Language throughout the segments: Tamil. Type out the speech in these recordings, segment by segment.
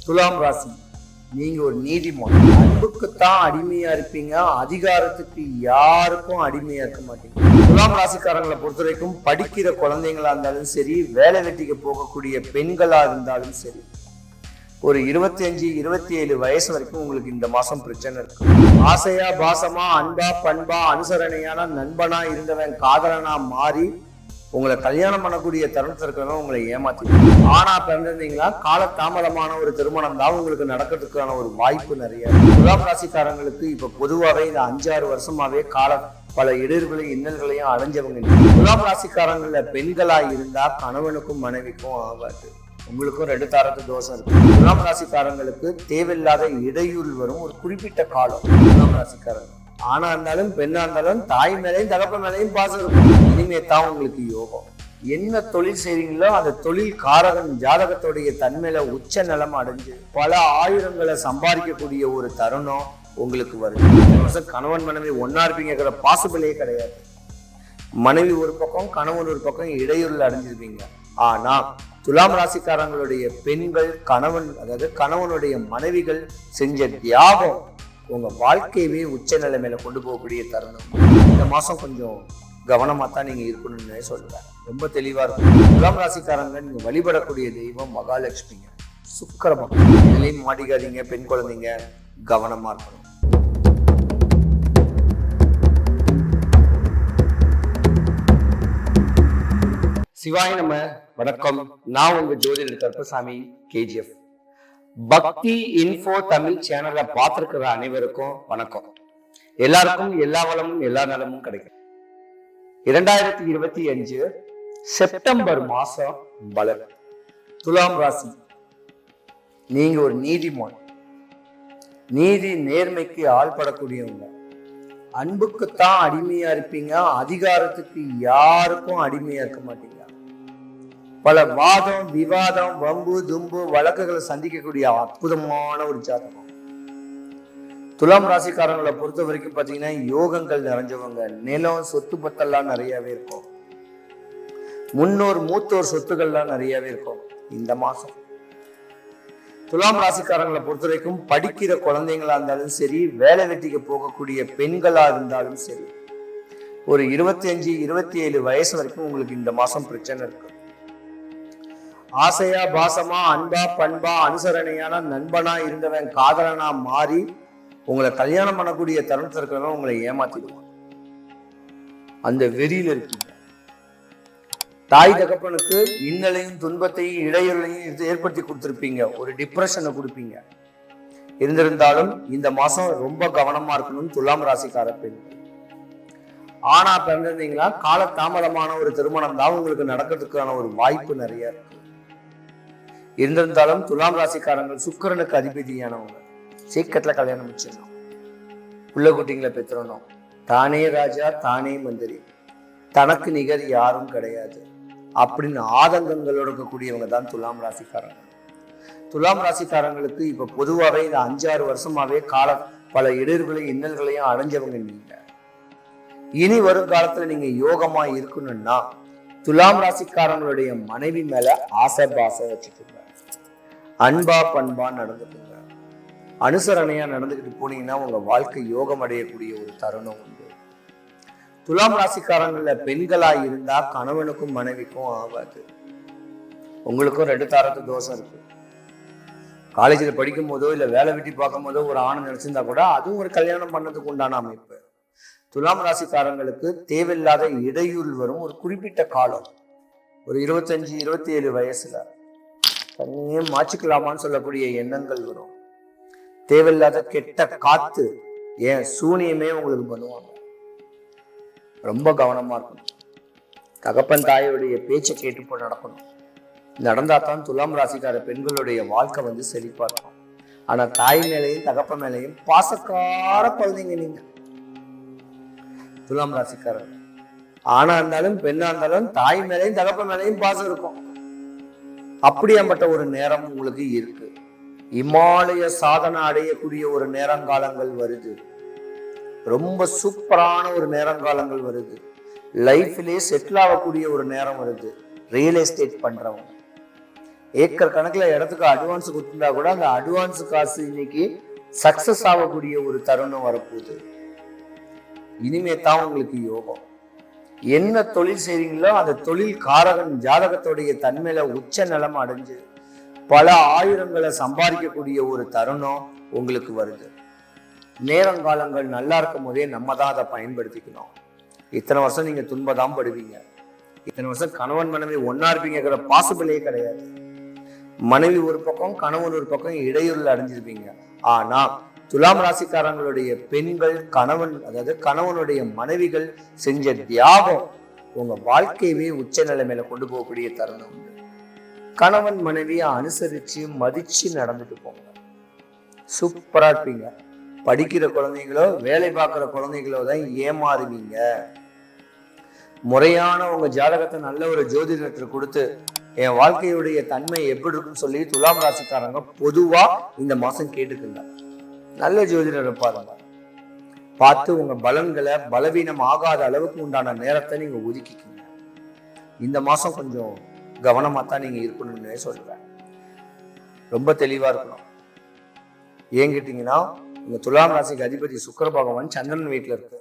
துலாம் ராசி, நீங்க ஒரு நீதிமான். அன்புக்குத்தான் அடிமையா இருப்பீங்க, அதிகாரத்துக்கு யாருக்கும் அடிமையா இருக்க மாட்டீங்க. துலாம் ராசிக்காரங்களை பொறுத்த வரைக்கும் படிக்கிற குழந்தைங்களா இருந்தாலும் சரி, வேலை வெட்டிக்கு போகக்கூடிய பெண்களா இருந்தாலும் சரி, ஒரு 25-27 வயசு வரைக்கும் உங்களுக்கு இந்த மாசம் பிரச்சனை இருக்கு. ஆசையா பாசமா அன்பா பண்பா அனுசரணையான நண்பனா இருந்தவன் காதலனா மாறி உங்களை கல்யாணம் பண்ணக்கூடிய தருணத்தில் இருக்கிறவங்க உங்களை ஏமாத்தி. ஆனா பிறந்திருந்தீங்களா, கால தாமதமான ஒரு திருமணம் தான் உங்களுக்கு நடக்கிறதுக்கான ஒரு வாய்ப்பு நிறைய. துலாம் ராசிக்காரங்களுக்கு இப்ப பொதுவாகவே இந்த 5-6 வருஷமாவே பல இடர்களையும் இன்னல்களையும் அடைஞ்சவங்க. துலாம் ராசிக்காரங்கள பெண்களா இருந்தா கணவனுக்கும் மனைவிக்கும் ஆகாது. உங்களுக்கும் 2 தாரத்து தோஷம் இருக்கு. துலாம் ராசிக்காரங்களுக்கு தேவையில்லாத இடையூறு வரும் ஒரு குறிப்பிட்ட காலம். துலாம் ராசிக்காரங்க ஆனா இருந்தாலும் பெண்ணா இருந்தாலும் தாய் மேலையும் தகப்ப மேலையும் பாசம் இருக்கும். இனிமே தான் உங்களுக்கு யோகம். என்ன தொழில் செய்றீங்களோ அந்த தொழில் காரகன் ஜாதகத்துடைய தன்மையில உச்ச நிலம் அடைஞ்சு பல ஆயிரங்களை சம்பாதிக்கக்கூடிய ஒரு தருணம் உங்களுக்கு வருது. கணவன் மனைவி ஒன்னா இருப்பீங்கிற பாசிபிளே கிடையாது. மனைவி ஒரு பக்கம், கணவன் ஒரு பக்கம் இடையூறுல அடைஞ்சிருப்பீங்க. ஆனா துலாம் ராசிக்காரங்களுடைய பெண்கள் கணவனுடைய மனைவிகள் செஞ்ச தியாகம் உங்க வாழ்க்கையவே உச்ச நிலைமையில கொண்டு போகக்கூடிய தருணம். இந்த மாசம் கொஞ்சம் கவனமா தான் நீங்க இருக்கணும்னு சொல்றேன். ரொம்ப தெளிவா இருக்கும். துலாம் ராசிக்காரங்க நீங்க வழிபடக்கூடிய தெய்வம் மகாலட்சுமிங்க, சுக்கிரமம். இதுலயும் மாட்டிக்காதீங்க. பெண் குழந்தைங்க கவனமா இருக்கணும். சிவாய நம. வணக்கம். நான் உங்க ஜோதிடர் கருப்பசாமி, KGF. பக்தி இன்ஃபோ தமிழ் சேனலை பார்த்திருக்கிற அனைவருக்கும் வணக்கம். எல்லாருக்கும் எல்லா வளமும் எல்லா நலமும் கிடைக்கும். 2025 செப்டம்பர் மாசம் பலன். துலாம் ராசி, நீங்க ஒரு நீதிமான். நீதி நேர்மைக்கு ஆள்படக்கூடியவங்க. அன்புக்குத்தான் அடிமையா இருப்பீங்க, அதிகாரத்துக்கு யாருக்கும் அடிமையா இருக்க மாட்டீங்க. பல வாதம் விவாதம் வம்பு தும்பு வழக்குகளை சந்திக்கக்கூடிய அற்புதமான ஒரு ஜாதகம். துலாம் ராசிக்காரங்களை பொறுத்த வரைக்கும் பாத்தீங்கன்னா யோகங்கள் நிறைஞ்சவங்க. நிலம் சொத்து பத்தெல்லாம் நிறையவே இருக்கும். முன்னோர் மூத்தோர் சொத்துக்கள்லாம் நிறையவே இருக்கும். இந்த மாசம் துலாம் ராசிக்காரங்களை பொறுத்த வரைக்கும் படிக்கிற குழந்தைங்களா இருந்தாலும் சரி, வேலை வெட்டிக்கு போகக்கூடிய பெண்களா இருந்தாலும் சரி, ஒரு 25-27 வயசு வரைக்கும் உங்களுக்கு இந்த மாசம் பிரச்சனை இருக்கு. ஆசையா பாசமா அன்பா பண்பா அனுசரணையான நண்பனா இருந்தவன் காதலனா மாறி உங்களை கல்யாணம் பண்ணக்கூடிய தருணத்தில் இருக்கிறவங்க உங்களை ஏமாத்திடுவாங்க. அந்த வெறியில இருக்கீங்க. தாய் தகப்பனுக்கு இன்னலையும் துன்பத்தையும் இடையூறையும் ஏற்படுத்தி கொடுத்திருப்பீங்க. ஒரு டிப்ரெஷனை கொடுப்பீங்க. இருந்திருந்தாலும் இந்த மாசம் ரொம்ப கவனமா இருக்கணும் துலாம் ராசிக்கார பெண். ஆனா பிறந்திருந்தீங்களா, கால தாமதமான ஒரு திருமணம் தான் உங்களுக்கு நடக்கிறதுக்கான ஒரு வாய்ப்பு நிறைய இருக்கு. இருந்திருந்தாலும் துலாம் ராசிக்காரங்கள் சுக்கிரனுக்கு அதிபதியானவங்க. சீக்கிரத்துல கல்யாணம் வச்சிடணும், புள்ள குட்டிங்களை பெற்றணும். தானே ராஜா தானே மந்திரி, தனக்கு நிகர் யாரும் கிடையாது அப்படின்னு ஆதங்கங்களோட இருக்கக்கூடியவங்க தான் துலாம் ராசிக்காரங்க. துலாம் ராசிக்காரங்களுக்கு இப்ப பொதுவாகவே இந்த 5-6 வருஷமாவே பல இடர்களையும் இன்னல்களையும் அடைஞ்சவங்க நீங்க. இனி வரும் காலத்துல நீங்க யோகமா இருக்கணும்னா துலாம் ராசிக்காரங்களுடைய மனைவி மேல ஆசை பாசம் வச்சுக்கோங்க. அன்பா பண்பா நடந்துக்குங்க. அனுசரணையா நடந்துக்கிட்டு போனீங்கன்னா உங்க வாழ்க்கை யோகம் அடையக்கூடிய ஒரு தருணம் உண்டு. துலாம் ராசிக்காரங்கள பெண்களா இருந்தா கணவனுக்கும் மனைவிக்கும் ஆகாது. உங்களுக்கும் 2 தாரத்து தோஷம் இருக்கு. காலேஜில் படிக்கும் போதோ இல்ல வேலை வெட்டி பார்க்கும் போதோ ஒரு ஆணை நினைச்சிருந்தா கூட அதுவும் ஒரு கல்யாணம் பண்ணதுக்கு உண்டான அமைப்பு. துலாம் ராசிக்காரங்களுக்கு தேவையில்லாத இடையூறு வரும் ஒரு குறிப்பிட்ட காலம். ஒரு 25-27 வயசுல தண்ணியே மாச்சிக்கலாமான்னு சொல்லக்கூடிய எண்ணங்கள் வரும். தேவையில்லாத கெட்ட காத்து, ஏன் சூனியமே உங்களுக்கு பண்ணுவாங்க. ரொம்ப கவனமா இருக்கணும். தகப்பன் தாயோடைய பேச்சை கேட்டு நடக்கணும். நடந்தாதான் துலாம் ராசிக்கார பெண்களுடைய வாழ்க்கை செழிப்பா இருக்கும். ஆனா தாய் மேலையும் தகப்பன் மேலையும் பாசக்கார குழந்தைங்க நீங்க துலாம் ராசிக்காரர். ஆனா இருந்தாலும் பெண்ணா இருந்தாலும் தாய் மேலையும் தகப்பன் மேலையும் பாசம் இருக்கும். அப்படியாப்பட்ட ஒரு நேரம் உங்களுக்கு இருக்கு. இமாலய சாதனை அடையக்கூடிய ஒரு நேரங்காலங்கள் வருது. ரொம்ப சூப்பரான ஒரு நேரங்காலங்கள் வருது. லைஃப்லயே செட்டில் ஆகக்கூடிய ஒரு நேரம் வருது. ரியல் எஸ்டேட் பண்றவங்க, ஏக்கர் கணக்குல இடத்துக்கு அட்வான்ஸ் கொடுத்துருந்தா கூட அந்த அட்வான்ஸ் காசு இன்னைக்கு சக்சஸ் ஆகக்கூடிய ஒரு தருணம் வரப்போகுது. இனிமே தான் உங்களுக்கு யோகம். என்ன தொழில் செய்றீங்களோ அந்த தொழில் காரகன் ஜாதகத்துடைய தன்மையில உச்ச நிலம் அடைஞ்சு பல ஆயிரங்களை சம்பாதிக்கக்கூடிய ஒரு தருணம் உங்களுக்கு வருது. நேரங்காலங்கள் நல்லா இருக்கும் போதே நம்ம தான் அதை பயன்படுத்திக்கணும். இத்தனை வருஷம் நீங்க துன்பதான் படுவீங்க. இத்தனை வருஷம் கணவன் மனைவி ஒன்னா இருப்பீங்கிற பாசிபிளே கிடையாது. மனைவி ஒரு பக்கம், கணவன் ஒரு பக்கம் இடையூறுல அடைஞ்சிருப்பீங்க. ஆனா துலாம் ராசிக்காரங்களுடைய பெண்கள் அதாவது கணவனுடைய மனைவிகள் செஞ்ச தியாகம் உங்க வாழ்க்கையவே உச்ச நிலைமையில கொண்டு போகக்கூடிய தருணம். கணவன் மனைவியை அனுசரிச்சு மதிச்சு நடந்துட்டு போங்க, சூப்பரா இருப்பீங்க. படிக்கிற குழந்தைகளோ வேலை பார்க்கிற குழந்தைகளோ தான் ஏமாறுவீங்க. முறையான உங்க ஜாதகத்தை நல்ல ஒரு ஜோதிடத்தில் கொடுத்து என் வாழ்க்கையுடைய தன்மை எப்படி இருக்குன்னு சொல்லி துலாம் ராசிக்காரங்க பொதுவா இந்த மாசம் கேட்டுக்கல. நல்ல ஜோதிடரை பாருங்க, பார்த்து உங்க பலன்களை பலவீனம் ஆகாத அளவுக்கு உண்டான நேரத்தை நீங்க ஒதுக்கிக்கீங்க. இந்த மாசம் கொஞ்சம் கவனமா தான் நீங்க இருக்கணும்னு சொல்றேன். ரொம்ப தெளிவா இருக்கணும். ஏன் கேட்டீங்கன்னா உங்க துலாம் ராசிக்கு அதிபதி சுக்கிர பகவான் சந்திரன் வீட்டுல இருக்கு.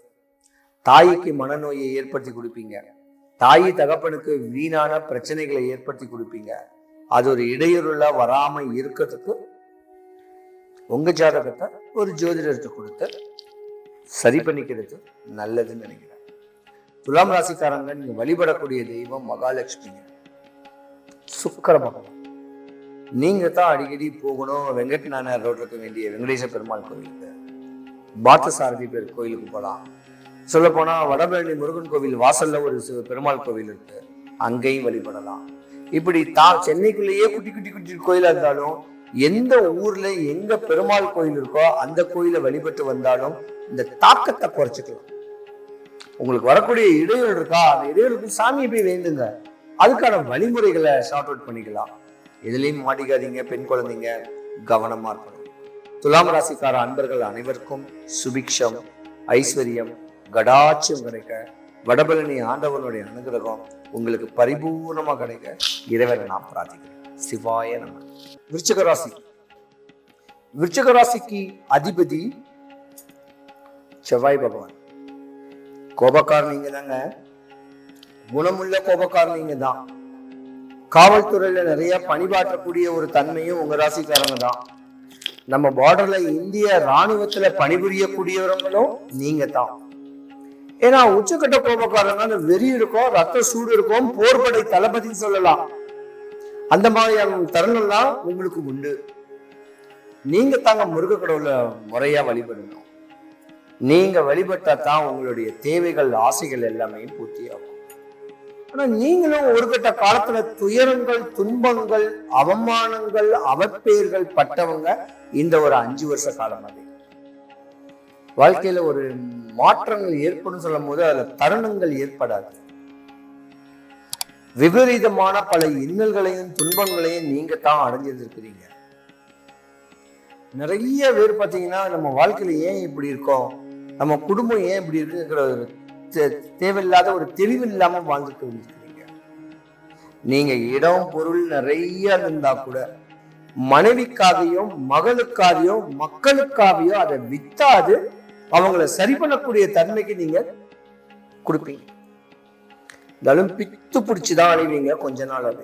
தாய்க்கு மனநோயை ஏற்படுத்தி கொடுப்பீங்க. தாய் தகப்பனுக்கு வீணான பிரச்சனைகளை ஏற்படுத்தி கொடுப்பீங்க. அது ஒரு இடையூறுல வராம இருக்கிறதுக்கு உங்க ஜாதகத்தை ஒரு ஜோதிடத்தை கொடுத்து சரி பண்ணிக்கிறது நல்லதுன்னு நினைக்கிறேன். துலாம் ராசிக்காரங்க நீங்க வழிபடக்கூடிய தெய்வம் மகாலட்சுமிங்க, சுக்கிர பகவான். நீங்க தான் அடிக்கடி போகணும். வெங்கட் நாயனார் ரோட்ல இருக்க வேண்டிய வெங்கடேச பெருமாள் கோவிலுக்கு, பார்த்தசாரதி பேர் கோயிலுக்கு போகலாம். சொல்ல போனா வடபழனி முருகன் கோவில் வாசல்ல ஒரு பெருமாள் கோவில் இருக்கு, அங்கேயும் வழிபடலாம். இப்படி சென்னைக்குள்ளேயே குட்டி குட்டி குட்டி கோயிலா இருந்தாலும் எந்த ஊர்ல எங்க பெருமாள் கோயில் இருக்கோ அந்த கோயிலை வழிபட்டு வந்தாலும் இந்த தாக்கத்தை குறைச்சிக்கலாம். உங்களுக்கு வரக்கூடிய இடையூறு இருக்கா, அந்த இடையூறுக்கு சாமியை போய் வேண்டுங்க. அதுக்கான வழிமுறைகளை ஷார்ட் அவுட் பண்ணிக்கலாம். எதுலையும் மாட்டிக்காதீங்க. பெண் குழந்தைங்க கவனமா இருக்கணும். துலாம் ராசிக்கார அன்பர்கள் அனைவருக்கும் சுபிக்ஷம், ஐஸ்வர்யம், கடாட்சியம் கிடைக்க, வடபழனி ஆண்டவனுடைய அனுகிரகம் உங்களுக்கு பரிபூர்ணமா கிடைக்க இறைவனை நான் பிரார்த்திக்கிறேன். சிவாய நம. விருச்சிக ராசி. விருச்சிக ராசிக்கு அதிபதி செவ்வாய் பகவான். கோபக்காரன் நீங்க தாங்க, குணமுள்ள கோபக்காரன் நீங்க தான். காவல்துறையில நிறைய பணிபாற்றக்கூடிய ஒரு தன்மையும் உங்க ராசிக்காரங்க தான். நம்ம பார்டர்ல இந்திய ராணுவத்துல பணிபுரியக்கூடியவர்களும் நீங்க தான். ஏன்னா உச்சக்கட்ட கோபக்காரங்க அந்த வெறி இருக்கும், ரத்த சூடு இருக்கும், போர்படை தளபதின்னு சொல்லலாம். அந்த மாதிரியான தருணம்லாம் உங்களுக்கு உண்டு. நீங்க தாங்க முருக கடவுளை முறையா வழிபடணும். நீங்க வழிபட்டா தான் உங்களுடைய தேவைகள் ஆசைகள் எல்லாமே பூர்த்தி ஆகும். ஆனா நீங்களும் ஒரு கட்ட காலத்துல துயரங்கள், துன்பங்கள், அவமானங்கள், அவப்பெயர்கள் பட்டவங்க இந்த ஒரு 5 வருஷ காலமாவே. வாழ்க்கையில ஒரு மாற்றங்கள் ஏற்படும் சொல்லும் போது அதுல தருணங்கள் ஏற்படாது. விபரீதமான பல இன்னல்களையும் துன்பங்களையும் நீங்க தான் அடைஞ்சிருக்கிறீங்க. நிறைய பேர் பாத்தீங்கன்னா நம்ம வாழ்க்கையில ஏன் இப்படி இருக்கோம், நம்ம குடும்பம் ஏன் இப்படி இருக்குங்கிற தேவையில்லாத ஒரு தெளிவு இல்லாம வாழ்ந்துட்டு இருக்கிறீங்க. நீங்க இடம் பொருள் நிறைய இருந்தா கூட மனைவிக்காகவும் மகளுக்காகவும் மக்களுக்காகவும் அதை வித்தாது அவங்கள சரி பண்ணக்கூடிய தன்மைக்கு நீங்க கொடுப்பீங்க. இருந்தாலும் பித்து பிடிச்சுதான் அழிவீங்க கொஞ்ச நாள். அது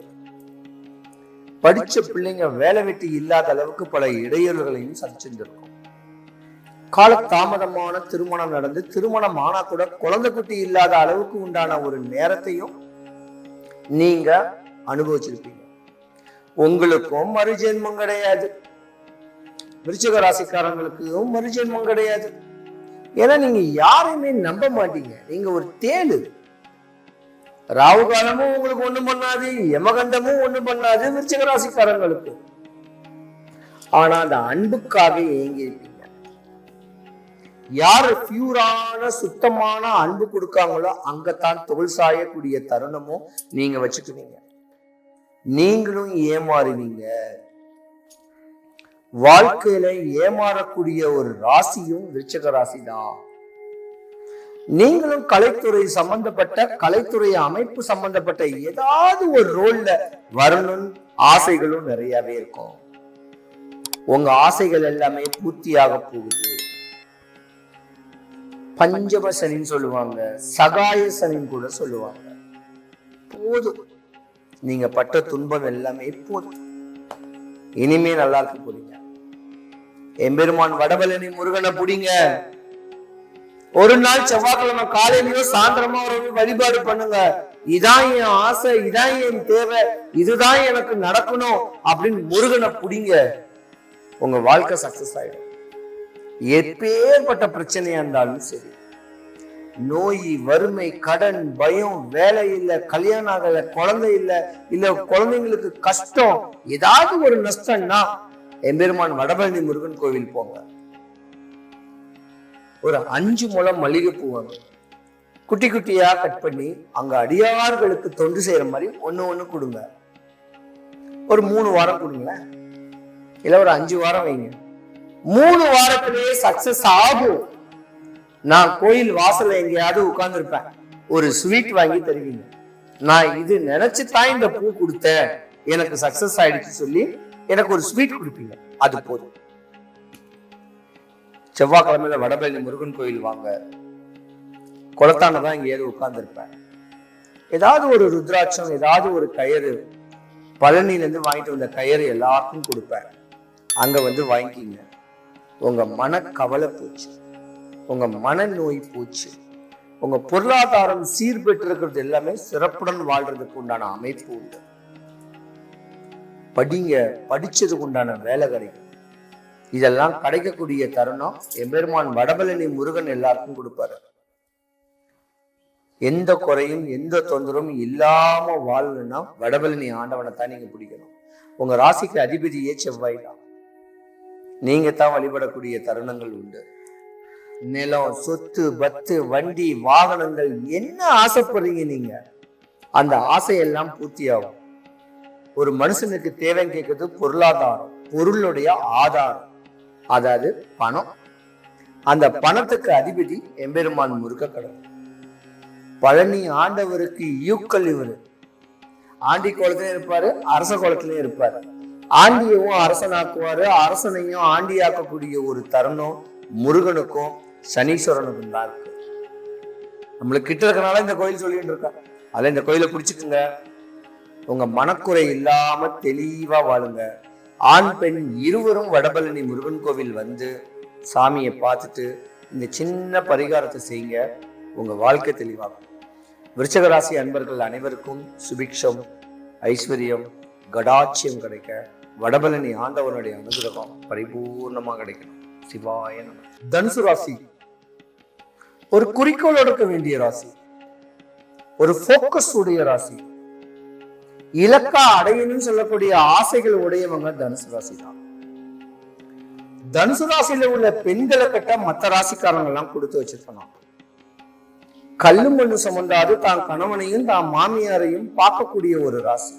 படிச்ச பிள்ளைங்க வேலை வெட்டி இல்லாத அளவுக்கு பல இடையூறுகளையும் சந்திச்சிருந்திருக்கும். கால தாமதமான திருமணம் நடந்து திருமணம் ஆனா கூட குழந்தை குட்டி இல்லாத அளவுக்கு உண்டான ஒரு நேரத்தையும் நீங்க அனுபவிச்சிருப்பீங்க. உங்களுக்கும் மறுஜென்மம் கிடையாது, விருச்சிக ராசிக்காரங்களுக்கும் மறுஜென்மம் கிடையாது. ஏன்னா நீங்க யாரையுமே நம்ப மாட்டீங்க. நீங்க ஒரு தேளு. ராகு காலமும் உங்களுக்கு ஒண்ணும் பண்ணாது, யமகண்டமும் ஒண்ணும் பண்ணாது விருச்சிக ராசிக்காரங்களுக்கு. ஆனா அந்த அன்புக்காக ஏங்கி இருப்பீங்க. யாரு பியூரான சுத்தமான அன்பு கொடுக்காங்களோ அங்கத்தான் தோல் சாயக்கூடிய தருணமும் நீங்க வச்சுக்குவீங்க. நீங்களும் ஏமாறுவீங்க. வாழ்க்கையில ஏமாறக்கூடிய ஒரு ராசியும் விருச்சிக ராசி தான். நீங்களும் கலைத்துறை சம்பந்தப்பட்ட கலைத்துறை அமைப்பு சம்பந்தப்பட்ட ஏதாவது ஒரு ரோல்ல வரணும்னு ஆசைகளும் நிறையவே இருக்கும். உங்க ஆசைகள் எல்லாமே பூர்த்தியாக போகுது. பஞ்சம சனின்னு சொல்லுவாங்க, சகாய சனின்னு கூட சொல்லுவாங்க. போதும், நீங்க பட்ட துன்பம் எல்லாமே போதும், இனிமே நல்லா இருக்க போறீங்க. எம்பெருமான் வடபழனி முருகனை புடிங்க. ஒரு நாள் செவ்வாய்க்கிழமை காலையிலயோ சாயந்தரமா ஒரு வழிபாடு பண்ணுங்க. இதான் என் ஆசை, இதான் என் தேவை, இதுதான் எனக்கு நடக்கணும் அப்படின்னு முருகனை புடிங்க. உங்க வாழ்க்கை சக்சஸ் ஆயிடும். எப்பேற்பட்ட பிரச்சனையா இருந்தாலும் சரி, நோய், வறுமை, கடன், பயம், வேலை இல்ல, கல்யாணம் ஆகல, குழந்தை இல்ல குழந்தைங்களுக்கு கஷ்டம், ஏதாவது ஒரு நஷ்டம்னா எம்பெருமான் வடபழனி முருகன் கோவில் போங்க. ஒரு 5 முழம் மல்லிகைப்பூ வாங்க, குட்டி குட்டியா கட் பண்ணி அங்க அடியார்களுக்கு தொண்டு செய்யற மாதிரி ஒண்ணு கொடுங்க. ஒரு 3 வாரம் கொடுங்க, இல்ல ஒரு 5 வாரம் வைங்க. 3 வாரத்திலேயே சக்சஸ் ஆகும். நான் கோயில் வாசல்ல எங்கேயாவது உட்கார்ந்து இருப்பேன், ஒரு ஸ்வீட் வாங்கி தருவீங்க. நான் இது நினைச்சுதான் இந்த பூ கொடுத்தேன், எனக்கு சக்சஸ் ஆயிடுச்சு சொல்லி எனக்கு ஒரு ஸ்வீட் கொடுப்பீங்க. அது போதும். செவ்வாய்க்கிழமையில வடபழனி முருகன் கோயில் வாங்க. குளத்தானதான் எங்கேயாவது உட்கார்ந்து இருப்பேன், ஏதாவது ஒரு ருத்ராட்சம், ஏதாவது ஒரு கயிறு, பழனில இருந்து வாங்கிட்டு வந்த கயிறு எல்லாருக்கும் கொடுப்பேன். அங்க வந்து வாங்கிக்கிங்க. உங்க மன கவலை போச்சு, உங்க மனநோய் போச்சு, உங்க பொருளாதாரம் சீர்பெற்று இருக்கிறது எல்லாமே சிறப்புடன் வாழ்றதுக்கு உண்டான அமைப்பு உண்டு. படிங்க, படிச்சதுக்கு உண்டான வேலை கிடைக்கும். இதெல்லாம் கிடைக்கக்கூடிய தருணம் எம்பெருமான் வடபழனி முருகன் எல்லாருக்கும் கொடுப்பாரு. எந்த குறையும் எந்த தொந்தரவும் இல்லாம வாழணும்னா வடபழனி ஆண்டவனை தான் நீங்க பிடிக்கணும். உங்க ராசிக்கு அதிபதியே செவ்வாய் தான். நீங்க தான் வழிபடக்கூடிய தருணங்கள் உண்டு. நிலம், சொத்து, பத்து, வண்டி, வாகனங்கள், என்ன ஆசைப்படுறீங்க நீங்க, அந்த ஆசையெல்லாம் பூர்த்தியாகும். ஒரு மனுஷனுக்கு தேவை கேட்கறது பொருளாதாரம், பொருளுடைய ஆதாரம், அதாவது பணம். அந்த பணத்துக்கு அதிபதி எம்பெருமான் முருக கடவுள். பழனி ஆண்டவருக்கு யூக்கல் இவரு. ஆண்டி கோலத்திலும் இருப்பாரு, அரச கோலத்திலும் இருப்பாரு. ஆண்டியவும் அரசனாக்குவாரு, அரசனையும் ஆண்டியாக்கக்கூடிய ஒரு தருணம் முருகனுக்கும் சனீஸ்வரனுக்கும் தான் இருக்கு. நம்மளுக்கு கிட்ட இருக்கனால இந்த கோயில் சொல்லிட்டு இருக்க. அதுல இந்த கோயிலை பிடிச்சுக்குங்க. உங்க மனக்குறை இல்லாம தெளிவா வாழுங்க. ஆண் பெண் இருவரும் வடபழனி முருகன் கோவில் வந்து சாமியை பார்த்துட்டு இந்த சின்ன பரிகாரத்தை செய்யுங்க. உங்க வாழ்க்கை தெளிவாகும். விருச்சிக ராசி அன்பர்கள் அனைவருக்கும் சுபிக்ஷம், ஐஸ்வர்யம், கடாட்சியம் கிடைக்க வடபழனி ஆண்டவனுடைய அனுகிரகம் பரிபூர்ணமா கிடைக்கணும். சிவாய நம. தனுசு ராசி ஒரு குறிக்கோளோட இருக்க வேண்டிய ராசி, ஒரு போக்கஸ் உடைய ராசி. இலக்கா அடையணும்னு சொல்லக்கூடிய ஆசைகள் உடையவங்க தனுசு ராசி தான். தனுசு ராசியில உள்ள பெண்களை கட்ட மற்ற ராசிக்காரங்க எல்லாம் கொடுத்து வச்சிருக்கணும். கல்லு மண்ணு சுமந்தாது தான் கணவனையும் தான் மாமியாரையும் பார்க்கக்கூடிய ஒரு ராசி.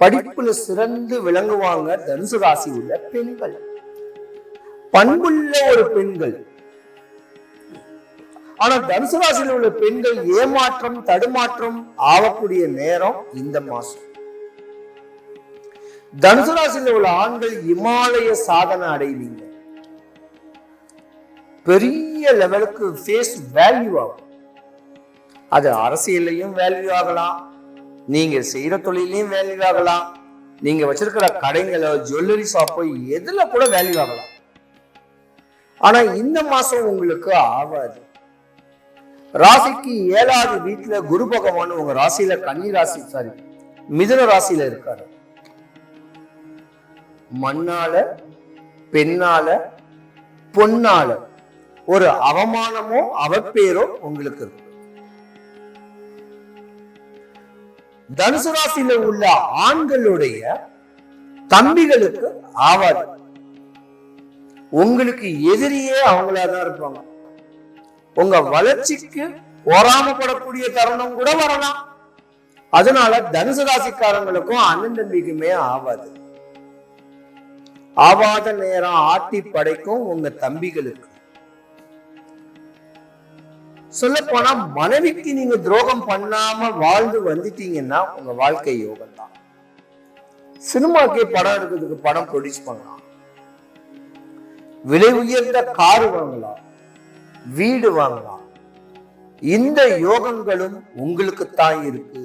படிப்புல சிறந்து விளங்குவாங்க தனுசு ராசி உள்ள பெண்கள். பண்புள்ள ஒரு பெண்கள். ஆனா தனுசு ராசியில் உள்ள பெண்கள் ஏமாற்றம், தடுமாற்றம் ஆகக்கூடிய நேரம் இந்த மாசம். தனுசு ராசியில் உள்ள ஆண்கள் இமாலய சாதனை அடைவீங்க. பெரிய லெவலுக்கு ஃபேஸ் வேல்யூ ஆகும். அது அரசியலையும் வேல்யூ ஆகலாம், நீங்க செய்யற தொழிலையும் வேல்யூ ஆகலாம், நீங்க வச்சிருக்கிற கடைங்களோ ஜுவல்லரி ஷாப்போ எதுல கூட வேல்யூ ஆகலாம். ஆனா இந்த மாசம் உங்களுக்கு ஆகாது. ராசிக்கு 7வது வீட்டுல குரு பகவான் உங்க ராசியில கன்னி ராசி, சாரி மிதுன ராசியில இருக்காரு. மண்ணால, பெண்ணால, பொன்னால ஒரு அவமானமோ அவப்பேரோ உங்களுக்கு இருக்கு. தனுசு ராசியில உள்ள ஆண்களுடைய தம்பிகளுக்கு ஆவாது. உங்களுக்கு எதிரியே அவங்களாதான் இருப்பாங்க. உங்க வளர்ச்சிக்கு போராமப்படக்கூடிய தருணம் கூட வரலாம். அதனால தனுசு ராசிக்காரங்களுக்கும் அண்ணன் தம்பிக்குமே ஆவாது. ஆவாத நேரம் ஆட்டி படைக்கும் உங்க தம்பிகளுக்கு. சொல்ல போனா மனைவிக்கு நீங்க துரோகம் பண்ணாம வாழ்ந்து வந்துட்டீங்கன்னா உங்க வாழ்க்கை யோகம் தான். சினிமாக்கே படம் எடுக்கிறதுக்கு படம் ப்ரொடியூஸ் பண்ணலாம், விலை உயர்ந்த காரு வாங்கலாம், வீடு வாங்கலாம். இந்த யோகங்களும் உங்களுக்கு தான் இருக்கு.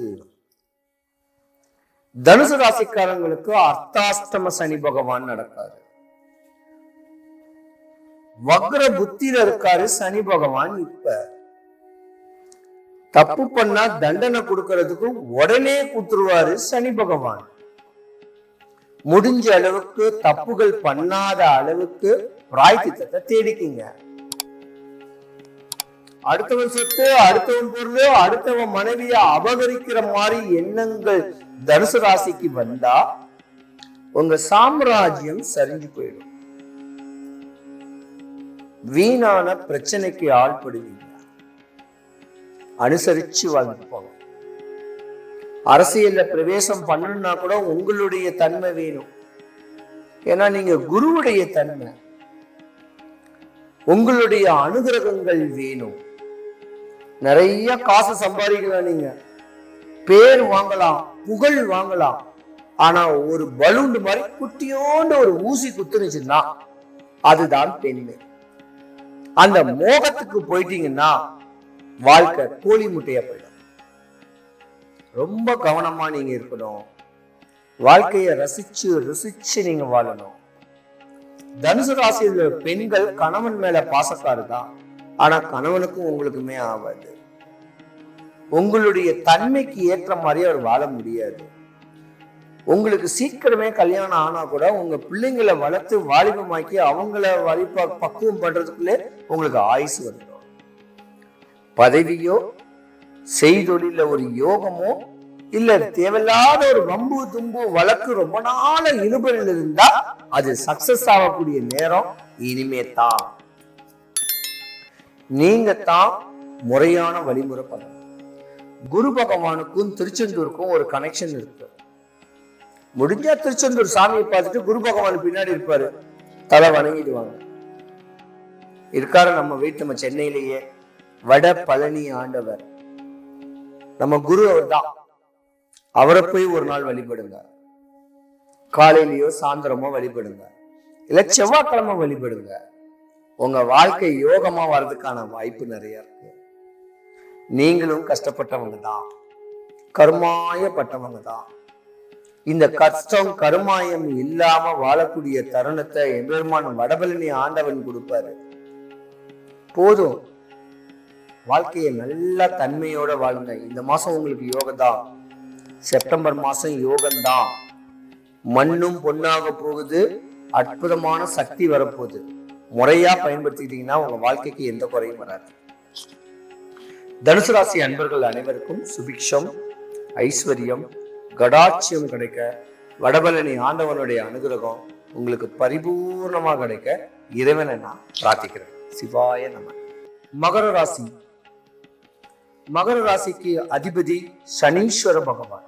தனுசு ராசிக்காரங்களுக்கு அர்த்தாஷ்டம சனி பகவான் நடக்காரு, வக்ர புத்தியில இருக்காரு சனி பகவான். இப்ப தப்பு பண்ணா தண்டனை கொடுக்கறதுக்கு உடனே கொடுத்துருவாரு சனி பகவான். முடிஞ்ச அளவுக்கு தப்புகள் பண்ணாத அளவுக்கு பிராயச்சித்தத்தை தேடிக்கிங்க. அடுத்தவன் சொத்து, அடுத்தவன் பொருள், அடுத்தவன் மனைவியை அபகரிக்கிற மாதிரி எண்ணங்கள் தனுசு ராசிக்கு வந்தா உங்க சாம்ராஜ்யம் சரிஞ்சு போயிடும். வீணான பிரச்சனைக்கு ஆள்படுவீங்க. அனுசரிச்சு வாழ்ந்து போங்க. அரசியல்ல பிரவேசம் பண்ணணும்னா கூட உங்களுடைய தன்மை வேணும். ஏன்னா நீங்க குருவுடைய தன்மை, உங்களுடைய அனுகிரகங்கள் வேணும். நிறைய காசு சம்பாதிக்கலாம், நீங்க பேர் வாங்கலாம், புகழ் வாங்கலாம். ஆனா ஒரு பலூன் மாதிரி குட்டியோண்டு ஒரு ஊசி குத்துனுச்சுன்னா அதுதான் பெண்மை. அந்த மோகத்துக்கு போயிட்டீங்கன்னா வாழ்க்கை கோழி முட்டைய போயிடும். ரொம்ப கவனமா நீங்க இருக்கணும். வாழ்க்கையை ரசிச்சு ருசிச்சு நீங்க வாழணும். தனுசு ராசியில் பெண்கள் கணவன் மேல பாசக்காரு தான், ஆனா கணவனுக்கும் உங்களுக்குமே ஆகாது. உங்களுடைய தன்மைக்கு ஏற்ற மாதிரி அவர் வாழ முடியாது. உங்களுக்கு சீக்கிரமே கல்யாணம் ஆனா கூட உங்க பிள்ளைங்களை வளர்த்து வாலிபமாக்கி அவங்கள பக்குவம் பண்றதுக்குள்ளே உங்களுக்கு ஆயுசு வந்துடும். பதவியோ செய்தொழில ஒரு யோகமோ இல்ல தேவையில்லாத ஒரு வம்பு தும்பு வழக்கு ரொம்ப நாள இழுபறில் இருந்தா அது சக்சஸ் ஆகக்கூடிய நேரம் இனிமே தான். நீங்க தான் முறையான வழிமுறை பண்ணணும். குரு பகவானுக்கும் திருச்செந்தூருக்கும் ஒரு கனெக்ஷன் இருக்கு. முடிஞ்சா திருச்செந்தூர் சாமியை பார்த்துட்டு குரு பகவான் பின்னாடி இருப்பாரு, தலை வணங்கிடுவாங்க. இருக்காரு நம்ம வீட்டு, நம்ம சென்னையிலேயே வட பழனி ஆண்டவர் நம்ம குரு அவர் தான். அவரை போய் ஒரு நாள் வழிபடுங்க. காலையிலயோ சாயந்தரமோ வழிபடுங்க, இல்ல செவ்வாய்க்கிழமை வழிபடுங்க. உங்க வாழ்க்கை யோகமா வர்றதுக்கான வாய்ப்பு நிறைய இருக்கு. நீங்களும் கஷ்டப்பட்டவங்க தான், கருமாயப்பட்டவங்க தான். இந்த கஷ்டம் கருமாயம் இல்லாம வாழக்கூடிய தருணத்தை எம்பெருமான் வடபழனி ஆண்டவன் கொடுப்பாரு. போதும், வாழ்க்கையை நல்ல தன்மையோட வாழுங்க. இந்த மாசம் உங்களுக்கு யோகம்தான். செப்டம்பர் மாசம் யோகம்தான். மண்ணும் பொண்ணாக போகுது, அற்புதமான சக்தி வரப்போகுது. முறையா பயன்படுத்திக்கிட்டீங்கன்னா உங்க வாழ்க்கைக்கு எந்த குறையும் வராது. தனுசு ராசி அன்பர்கள் அனைவருக்கும் சுபிக்ஷம், ஐஸ்வர்யம், கடாட்சியம் கிடைக்க வடபழனி ஆண்டவனுடைய அனுகிரகம் உங்களுக்கு பரிபூர்ணமா கிடைக்க இறைவனை நான் பிரார்த்திக்கிறேன். சிவாய நம. மகர ராசி. மகர ராசிக்கு அதிபதி சனீஸ்வர பகவான்.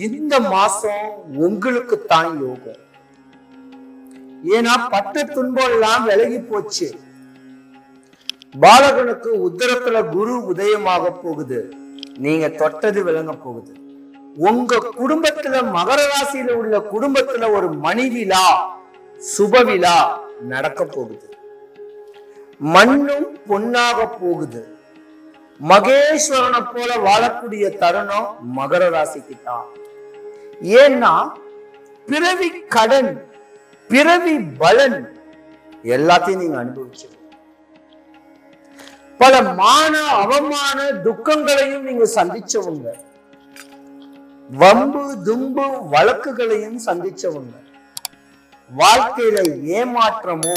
இந்த மாசம் உங்களுக்கு தான் யோகம். ஏன்னா பட்ட துன்பம் எல்லாம் விலகி போச்சு. பாலகனுக்கு உத்தரத்துல குரு உதயமாக போகுது. நீங்க தொட்டது விளங்க போகுது. உங்க குடும்பத்துல மகர ராசியில உள்ள குடும்பத்துல ஒரு மணிவிழா, சுபவிழா நடக்க போகுது. மண்ணும் பொன்னாக போகுது. மகேஸ்வரனை போல வாழக்கூடிய தருணம் மகர ராசிக்கு தான். ஏன்னா பிறவி கடன், பிறவி பலன் எல்லாத்தையும் நீங்க அனுபவிச்சு பல மான அவமான துக்கங்களையும் நீங்க சந்திச்சவங்க, வம்பு தும்பு வழக்குகளையும் சந்திச்சவங்க. வாழ்க்கையில ஏமாற்றமோ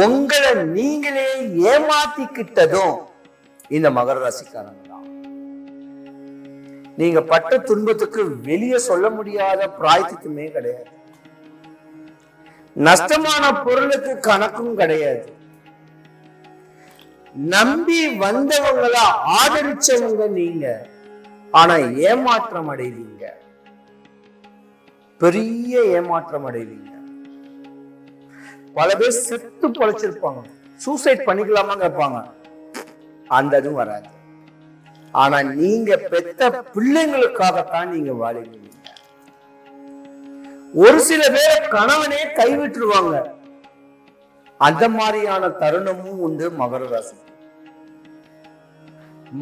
உங்களை நீங்களே ஏமாத்திக்கிட்டதும் இந்த மகர ராசிக்காரங்க தான். நீங்க பட்ட துன்பத்துக்கு வெளியே சொல்ல முடியாத பிராயத்துக்குமே கிடையாது. நஷ்டமான பொருளுக்கு கணக்கும் கிடையாது. நம்பி வந்தவங்கள ஆதரிச்சவங்க நீங்க, ஆனா ஏமாற்றம் அடைவீங்க, பெரிய ஏமாற்றம் அடைவீங்க. பல பேர் செத்து பொழைச்சிருப்பாங்க, சூசைட் பண்ணிக்கலாமா கேட்பாங்க, அந்த இதுவும் வராது. ஆனா நீங்க பெத்த பிள்ளைங்களுக்காகத்தான் நீங்க வாழுவீங்க. ஒரு சில பேரை கணவனே கைவிட்டுருவாங்க. அந்த மாதிரியான தருணமும் உண்டு மகர ராசி.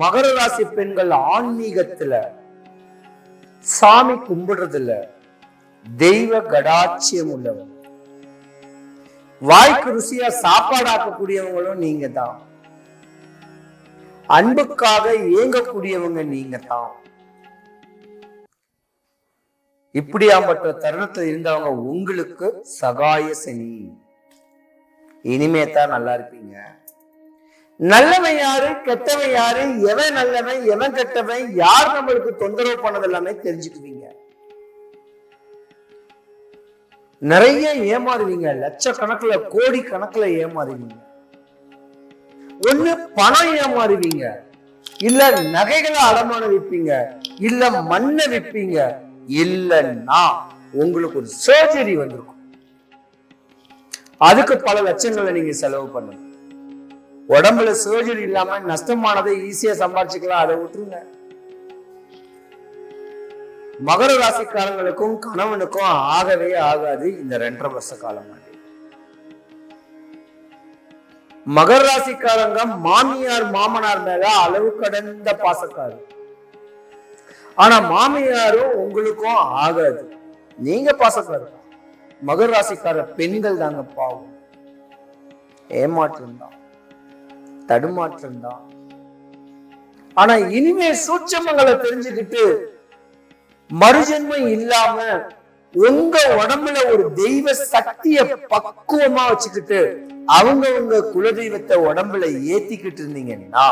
மகர ராசி பெண்கள் ஆன்மீகத்துல, சாமி கும்பிடுறதுல தெய்வ கடாட்சியம் உள்ளவங்க. வாய்க்கு ருசியா சாப்பாடு ஆக்கக்கூடியவங்களும் நீங்க தான். அன்புக்காக ஏங்கக்கூடியவங்க நீங்க தான். இப்படியாப்பட்ட தருணத்தில் இருந்தவங்க உங்களுக்கு சகாய சனி. இனிமே தான் நல்லா இருப்பீங்க. நல்லவன் யாரு, கெட்டவன் யாரு, எவன் நல்லவன் எவன் கெட்டவன், யார் நம்மளுக்கு தொந்தரவு பண்ணது எல்லாமே தெரிஞ்சுக்குவீங்க. நிறைய ஏமாறுவீங்க. லட்சக்கணக்கில் கோடி கணக்குல ஏமாறுவீங்க. ஒண்ணு பணம் ஏமாறுவீங்க, இல்ல நகைகளை அடமான விற்பீங்க, இல்ல மண்ணை விற்பீங்க, இல்லன்னா உங்களுக்கு ஒரு சர்ஜரி வந்திருக்கும். அதுக்கு பல லட்சங்களை நீங்க செலவு பண்ணணும். உடம்புல சர்ஜரி இல்லாம நஷ்டமானதை ஈஸியா சம்பாதிச்சுக்கலாம், அதை விட்டுருங்க. மகர ராசிக்காரங்களுக்கும் கணவனுக்கும் ஆகவே ஆகாது இந்த 2.5 வருஷ காலம். மகர ராசிக்காரங்க மாமியார் மாமனார் மேல அளவு கடந்த பாசக்காரர். ஆனா மாமியாரும் உங்களுக்கும் ஆகாது, நீங்க பாசக்காரர். மகர ராசிக்கார பெண்கள் தாங்க பாவம். ஏமாற்றம் தான், தடுமாற்றம் தான். ஆனா இனிமே சூட்சமங்களை தெரிஞ்சுக்கிட்டு மறுஜன்மம் இல்லாம உங்க உடம்புல ஒரு தெய்வ சக்திய பக்குவமா வச்சுக்கிட்டு அவங்க குலதெய்வத்தை உடம்புல ஏத்திக்கிட்டு இருந்தீங்கன்னா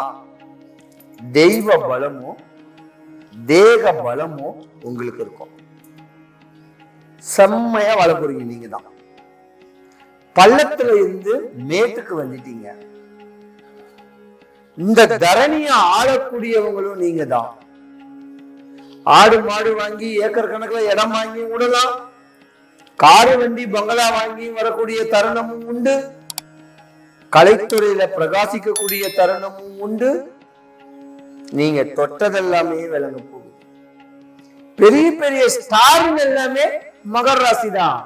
தெய்வ பலமும் தேக பலமும் உங்களுக்கு இருக்கும். செம்மையா வாழ போறீங்க. நீங்க தான் பள்ளத்துல இருந்து மேட்டுக்கு வந்துட்டீங்க. இந்த தரணிய ஆளக்கூடியவங்களும் நீங்க தான். ஆடு மாடு வாங்கி ஏக்கர் கணக்குல இடம் வாங்கி விடலாம். காரு வண்டி பங்களா வாங்கி வரக்கூடிய தருணமும் உண்டு. கலைத்துறையில பிரகாசிக்கக்கூடிய தருணமும் உண்டு. நீங்க தொட்டதெல்லாமே விளங்க போகுது. பெரிய பெரிய ஸ்டாருங்க எல்லாமே மகர ராசி தான்.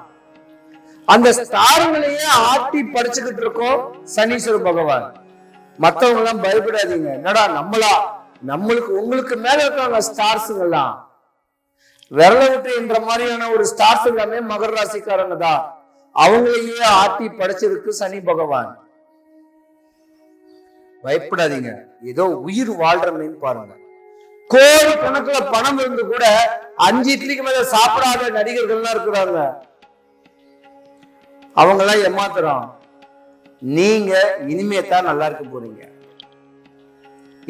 அந்த ஸ்டாருங்களையே ஆட்டி படிச்சுக்கிட்டு இருக்கோம் சனீஸ்வர பகவான். மத்தவங்க எல்லாம் பயப்படாதீங்க. என்னடா நம்மளுக்கு உங்களுக்கு மேல இருக்காங்க ஸ்டார்ஸுங்கெல்லாம், விரல விட்டு என்ற மாதிரியான ஒரு ஸ்டார்ஸ் எல்லாமே மகர ராசிக்காரங்க தான். அவங்களையே ஆட்டி படைச்சிருக்கு சனி பகவான். பயப்படாதீங்க. ஏதோ உயிர் வாழ்றமேன்னு பாருங்க. கோடி கணக்குல பணம் இருந்து கூட 5 இட்லிக்கு மேல சாப்பிடாத நடிகர்கள்லாம் இருக்கிறாங்க. அவங்க எல்லாம் ஏமாத்துறோம். நீங்க இனிமே தான் நல்லா இருக்க போறீங்க.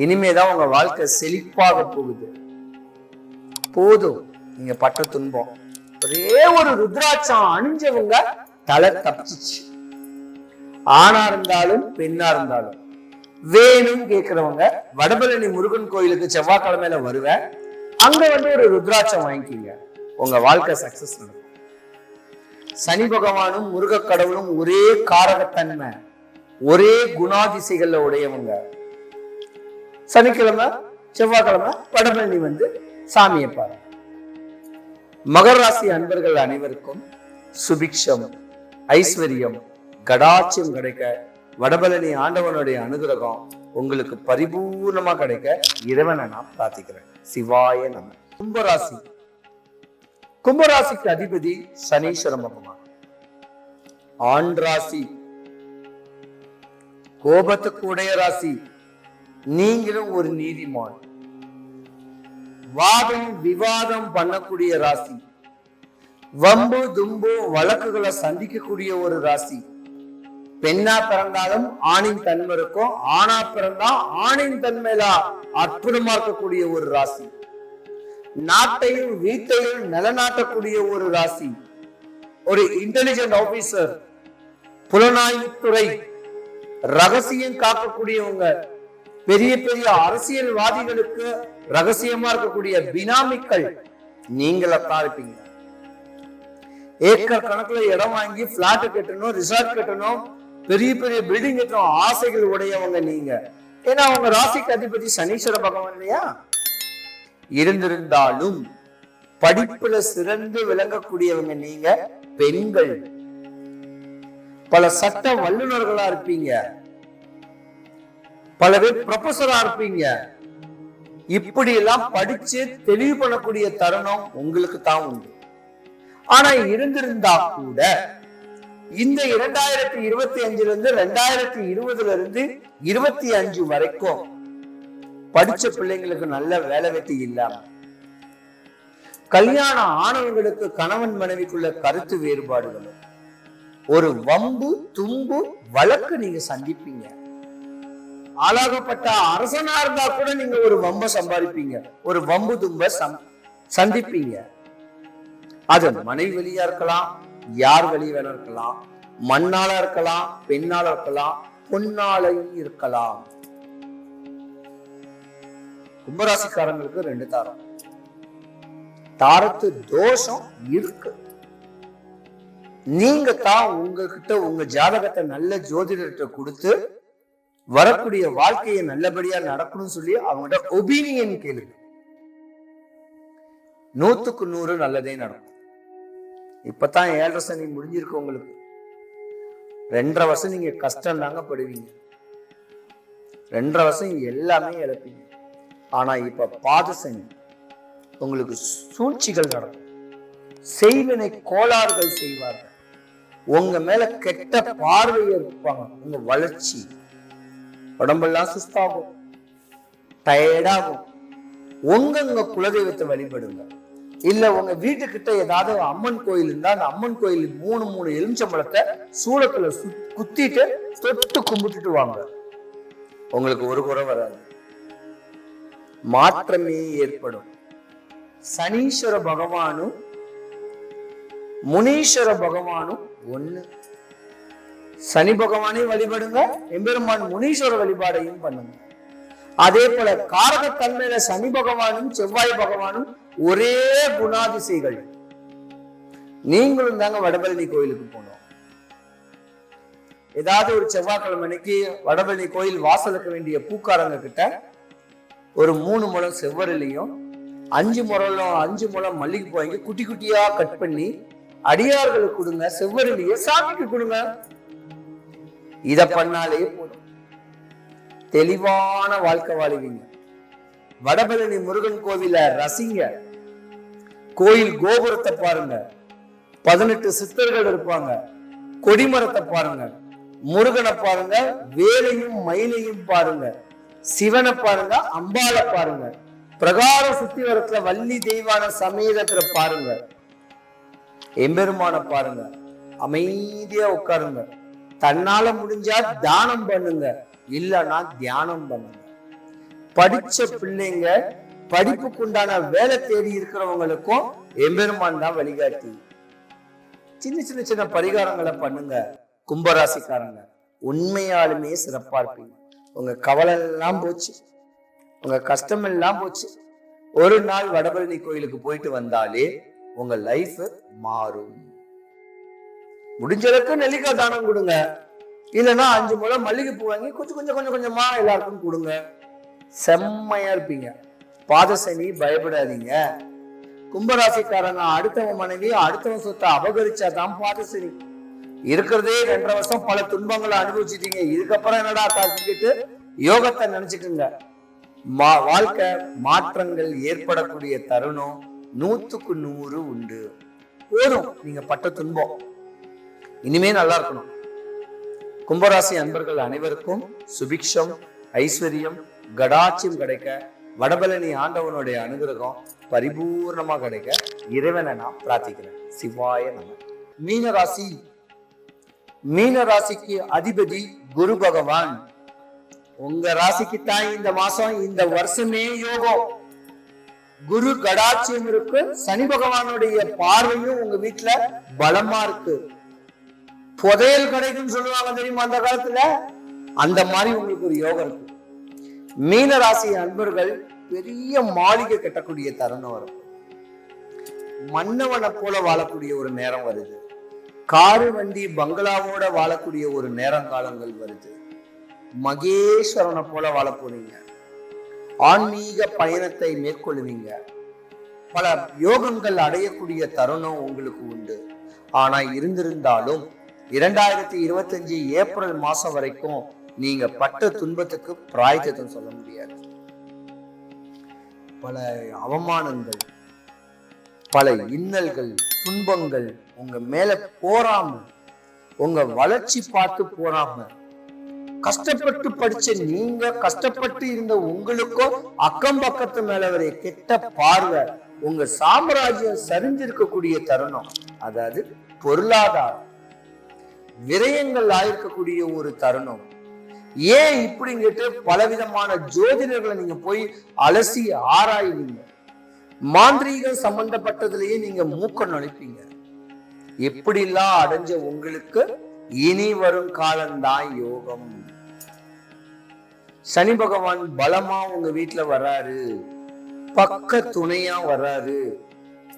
இனிமேதான் உங்க வாழ்க்கை செழிப்பாக போகுது. போதும் நீங்க பட்ட துன்பம். ஒரே ஒரு ருத்ராட்சம் அணிஞ்சவங்க தலை தப்பிச்சு. ஆணா இருந்தாலும் பெண்ணா இருந்தாலும் வேணும் கேட்கிறவங்க வடபழனி முருகன் கோயிலுக்கு செவ்வாய்க்கிழமையில வருவேன். அங்க ஒரு ருத்ராட்சம் வாங்கிக்கிங்க. உங்க வாழ்க்கை சக்சஸ் நடக்கும். சனி பகவானும் முருக கடவுளும் ஒரே காரகத்தன்மை, ஒரே குணாதிசைகள்ல உடையவங்க. சனிக்கிழமை செவ்வாய்க்கிழமை வடபழனி சாமியை பாருங்க. மகர ராசி அன்பர்கள் அனைவருக்கும் சுபிக்ஷம், ஐஸ்வர்யம், கடாட்சியம் கிடைக்க, வடபழனி ஆண்டவனுடைய அனுகிரகம் உங்களுக்கு பரிபூர்ணமா கிடைக்க இறைவனை நான் பிரார்த்திக்கிறேன். சிவாய நம. கும்பராசி. கும்பராசிக்கு அதிபதி சனீஸ்வர பகவான். ஆண் ராசி, கோபத்துக்கு உடைய ராசி. நீங்களும் ஒரு நீதிமான். வாதம் விவாதம் பண்ணக்கூடிய ராசி. வம்பு தும்பு வழக்குகளை சந்திக்கக்கூடிய ஒரு ராசி. பெண்ணா பிறந்தாலும் ஆணின் தன்மை இருக்கும், ஆணா பிறந்தா ஆணின் தன்மையில அற்புதமா இருக்கக்கூடிய ஒரு ராசி. நாட்டையும் வீட்டையும் நிலநாட்டக்கூடிய ஒரு ராசி. ஒரு இன்டெலிஜென்ட் ஆபீசர், புலனாய்வுத்துறை, ரகசியம் காக்கக்கூடியவங்க, பெரிய பெரிய அரசியல்வாதிகளுக்கு ரகசியமா இருக்கக்கூடிய பினாமிக்கள் நீங்களத்தான் இருப்பீங்க. ஏக்கர் கணக்குல இடம் வாங்கி பிளாட் கட்டணும், ரிசார்ட் கட்டணும், பெரிய பெரிய பில்டிங் கட்டணும் ஆசைகள் உடையவங்க நீங்க. ஏன்னா அவங்க ராசிக்கு அதிபதி சனீஸ்வர பகவான் இல்லையா? இருந்திருந்தாலும் படிப்புல சிறந்து விளங்கக்கூடியவங்க நீங்க பெண்கள். பல சட்ட வல்லுநர்களா இருப்பீங்க, பல பேர் ப்ரொஃபஸரா இருப்பீங்க. இப்படி எல்லாம் படிச்சு தெளிவு பண்ணக்கூடிய தருணம் உங்களுக்கு தான் உண்டு. ஆனா இருந்திருந்தா கூட இந்த 2025 இருந்து 2020 இருந்து 25 வரைக்கும் படிச்ச பிள்ளைங்களுக்கு நல்ல வேலை வெட்டி இல்லாம, கல்யாணம் ஆனவங்களுக்கு கணவன் மனைவிக்குள்ள கருத்து வேறுபாடுகளும், ஒரு வம்பு தும்பு வழக்கு நீங்க சந்திப்பீங்க. ஆளாகப்பட்ட அரசனா இருந்தா கூட நீங்க ஒரு வம்ப சம்பாதிப்பீங்க, ஒரு வம்பு தும்ப சந்திப்பீங்க. அது மனைவி வழியா இருக்கலாம், யார் வழி வேணா இருக்கலாம், மண்ணால இருக்கலாம், பெண்ணால இருக்கலாம், பொன்னாலையும் இருக்கலாம். கும்பராசிக்காரங்களுக்கு 2 தாரம். தாரத்து தோஷம் இருக்கு. நீங்க தான் உங்ககிட்ட உங்க ஜாதகத்தை நல்ல ஜோதிடர்கிட்ட கொடுத்து வரக்கூடிய வாழ்க்கையை நல்லபடியா நடக்கணும்னு சொல்லி அவங்ககிட்ட ஒபீனியன் கேளுங்க. 100க்கு 100 நல்லதே நடக்கும். இப்பதான் 7.5 சனி முடிஞ்சிருக்கு. உங்களுக்கு 2.5 வருஷம் நீங்க கஷ்டம் தாங்க படுவீங்க. 2.5 வருஷம் எல்லாமே இழப்பீங்க. ஆனா இப்ப பாத சனி, உங்களுக்கு சூழ்ச்சிகள் நடக்கும், செய்வினை கோளாறுகள் செய்வார்கள், உங்க மேல கெட்ட பார்வையை இருப்பாங்க, உங்க வளர்ச்சி உடம்பெல்லாம் சுஸ்தாகும், டயர்டாகும். உங்க குலதெய்வத்தை வழிபடுங்க. இல்ல உங்க வீட்டுக்கிட்ட ஏதாவது அம்மன் கோயில் இருந்தா அந்த அம்மன் கோயில் 3 எலுமிச்சம்பழத்தை சூளத்துல குத்திட்டு தொட்டு கும்பிட்டுட்டு வாங்க. உங்களுக்கு ஒரு குறை வராது, மாற்றமே ஏற்படும். சனீஸ்வர பகவானும் முனீஸ்வர பகவானும் ஒண்ணு. சனி பகவானையும் வழிபடுங்க, எம்பெருமான் முனீஸ்வர வழிபாடையும் பண்ணுங்க. அதே போல காரகத்தன்மையில சனி பகவானும் செவ்வாய் பகவானும் ஒரே குணாதிசைகள். நீங்களும் தாங்க வடபழனி கோயிலுக்கு போனோம். ஏதாவது ஒரு செவ்வாய்க்கிழமைக்கு வடபழனி கோயில் வாசலுக்கு வேண்டிய பூக்காரங்க கிட்ட ஒரு 3 முழம் செவ்வரிலையும் 5 முழம் மல்லிகை பூ வாங்கி குட்டி குட்டியா கட் பண்ணி அடியார்களுக்கு கொடுங்க, செவ்வரிலையே சாமிக்கு கொடுங்க. இத பண்ணாலே போதும், தெளிவான வாழ்க்கை வாழுவீங்க. வடபழனி முருகன் கோவில ரசிங்க, கோயில் கோபுரத்தை பாருங்க, 18 சித்தர்கள் இருப்பாங்க, கொடிமரத்தை பாருங்க, முருகனை பாருங்க, வேலையும் மயிலையும் பாருங்க, சிவனை பாருங்க, அம்பாளை பாருங்க, பிரகார சுத்தி வரத்துல வள்ளி தெய்வான சமேதத்துல பாருங்க, எம்பெருமான பாருங்க, அமைதியா உட்காருங்க. தன்னால முடிஞ்சா தானம் பண்ணுங்க, இல்லைன்னா தியானம் பண்ணுங்க. படிச்ச பிள்ளைங்க படிப்புக்குண்டான வேலை தேடி இருக்கிறவங்களுக்கும் எம்பெருமான் தான் வழிகாட்டி. சின்ன பரிகாரங்களை பண்ணுங்க. கும்பராசிக்காரங்க உண்மையாலுமே சிறப்பா இருப்பீங்க. உங்க கவலை எல்லாம் போச்சு, உங்க கஷ்டம் எல்லாம் போச்சு. ஒரு நாள் வடபழனி கோயிலுக்கு போயிட்டு வந்தாலே உங்க லைஃப் மாறும். முடிஞ்சளவுக்கு நெல்லிக்காய் தானம் கொடுங்க, இல்லைன்னா 5 முழம் மல்லிகை பூ வாங்கி கொஞ்சமா எல்லாருக்கும் கொடுங்க. செம்மையா இருப்பீங்க. பாதசனி பயப்படாதீங்க. கும்பராசிக்காரங்க அடுத்தவன் மனைவி அடுத்தவன் சொத்தை அபகரிச்சாதான் பாதசனி. இருக்கிறதே 2.5 வருஷம் பல துன்பங்களை அனுபவிச்சிட்டீங்க. இதுக்கப்புறம் என்னடா காத்துக்கிட்டு யோகத்தை நினைச்சுக்குங்க. வாழ்க்கை மாற்றங்கள் ஏற்படக்கூடிய தருணம் 100க்கு 100 உண்டு. போதும் நீங்க பட்ட துன்பம், இனிமே நல்லா இருக்கணும். கும்பராசி அன்பர்கள் அனைவருக்கும் சுபிக்ஷம், ஐஸ்வர்யம், கடாட்சியம் கிடைக்க, வடபழனி ஆண்டவனுடைய அனுகிரகம் பரிபூர்ணமா கிடைக்க இறைவனை நான் பிரார்த்திக்கிறேன். சிவாய நம. மீனராசி, மீனராசிக்கு அதிபதி குரு பகவான். உங்க ராசிக்கு தான் இந்த மாசம் இந்த வருஷமே யோகம். குரு கடாட்சியம் இருக்கு, சனி பகவானுடைய பார்வையும் உங்க வீட்டுல பலமா இருக்கு. புதையல் கிடைக்கும் சொல்லுவாங்க தெரியுமா அந்த காலத்துல, அந்த மாதிரி உங்களுக்கு ஒரு யோகம் இருக்கு. மீன ராசி அன்பர்கள் பெரிய மாளிகை கட்டக்கூடிய தருணம் வரும். மன்னவனை போல வாழக்கூடிய ஒரு நேரம் வருது. காரு வண்டி பங்களாவோட வாழக்கூடிய ஒரு நேரங்காலங்கள் வருது. மகேஸ்வரனை போல வாழ போறீங்க. ஆன்மீக பயணத்தை மேற்கொள்வீங்க. பல யோகங்கள் அடையக்கூடிய தருணம் உங்களுக்கு உண்டு. ஆனா இருந்திருந்தாலும் 2025 ஏப்ரல் மாசம் வரைக்கும் நீங்க பட்ட துன்பத்துக்கு பிராயத்தம் சொல்ல முடியாது. பல அவமானங்கள், பல இன்னல்கள், துன்பங்கள் உங்க மேல போறாம, உங்க வளர்ச்சி பார்த்து போறாம, கஷ்டப்பட்டு படிச்ச நீங்க, கஷ்டப்பட்டு இருந்த உங்களுக்கும் அக்கம் பக்கத்து மேல வரைய கெட்ட பார்வை, உங்க சாம்ராஜ்யம் சரிஞ்சிருக்கக்கூடிய தருணம். அதாவது பொருளாதாரம் விரயங்கள் ஆயிருக்கக்கூடிய ஒரு தருணம். ஏன் இப்படிங்கிட்டு பலவிதமான ஜோதிடர்களை நீங்க போய் அலசி ஆராய்வீங்க. மாந்திரீகம் சம்பந்தப்பட்டதுலயே நீங்க மூக்க நுழைப்பீங்க. எப்படிலாம் அடைஞ்ச உங்களுக்கு இனி வரும் காலம்தான் யோகம். சனி பகவான் பலமா உங்க வீட்டுல வர்றாரு, பக்க துணையா வர்றாரு.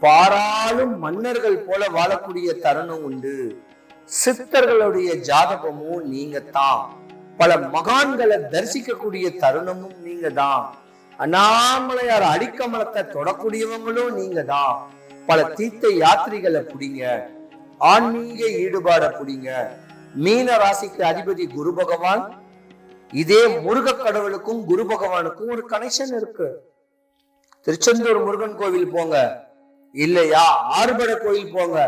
பாராளும் மன்னர்கள் போல வாழக்கூடிய தருணம் உண்டு. சித்தர்களுடைய ஜாதகமும் நீங்க தான். பல மகான்களை தரிசிக்கக்கூடிய தருணமும் நீங்க தான். அண்ணாமலையார் அடிக்கமலத்தை தொடக்கூடியவங்களும் நீங்க தான். பல தீர்த்த யாத்திரைகளை புடிங்க, ஆன்மீக ஈடுபாட புடிங்க. மீன ராசிக்கு அதிபதி குரு பகவான். இதே முருக கடவுளுக்கும் குரு பகவானுக்கும் ஒரு கனெக்ஷன் இருக்கு. திருச்செந்தூர் முருகன் கோவில் போங்க, இல்லையா ஆறுபடை கோயில் போங்க.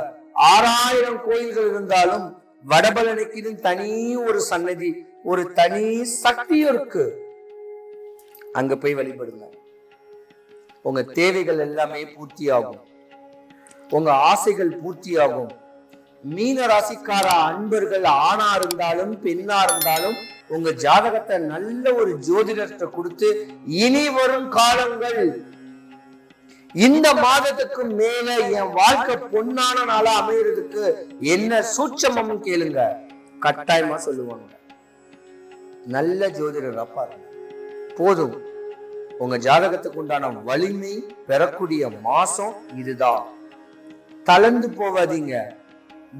6000 கோயில்கள் இருந்தாலும் வடபழனிக்கு தனி ஒரு சன்னதி, ஒரு தனி சக்தியும் இருக்கு. அங்க போய் வழிபடுங்க. உங்க தேவைகள் எல்லாமே பூர்த்தியாகும், உங்க ஆசைகள் பூர்த்தியாகும். மீன ராசிக்கார அன்பர்கள் ஆணா இருந்தாலும் பெண்ணா இருந்தாலும் உங்க ஜாதகத்தை நல்ல ஒரு ஜோதிடத்தை கொடுத்து இனி வரும் காலங்கள், இந்த மாதத்துக்கு மேல என் வாழ்க்கை பொன்னான நாளா அமையறதுக்கு என்ன சூட்சமம் கேளுங்க, கட்டாயமா சொல்லுவாங்க. நல்ல ஜோதிடர் பாருங்க போதும். உங்க ஜாதகத்துக்கு உண்டான வலிமை பெறக்கூடிய மாசம் இதுதான். தளர்ந்து போவாதீங்க.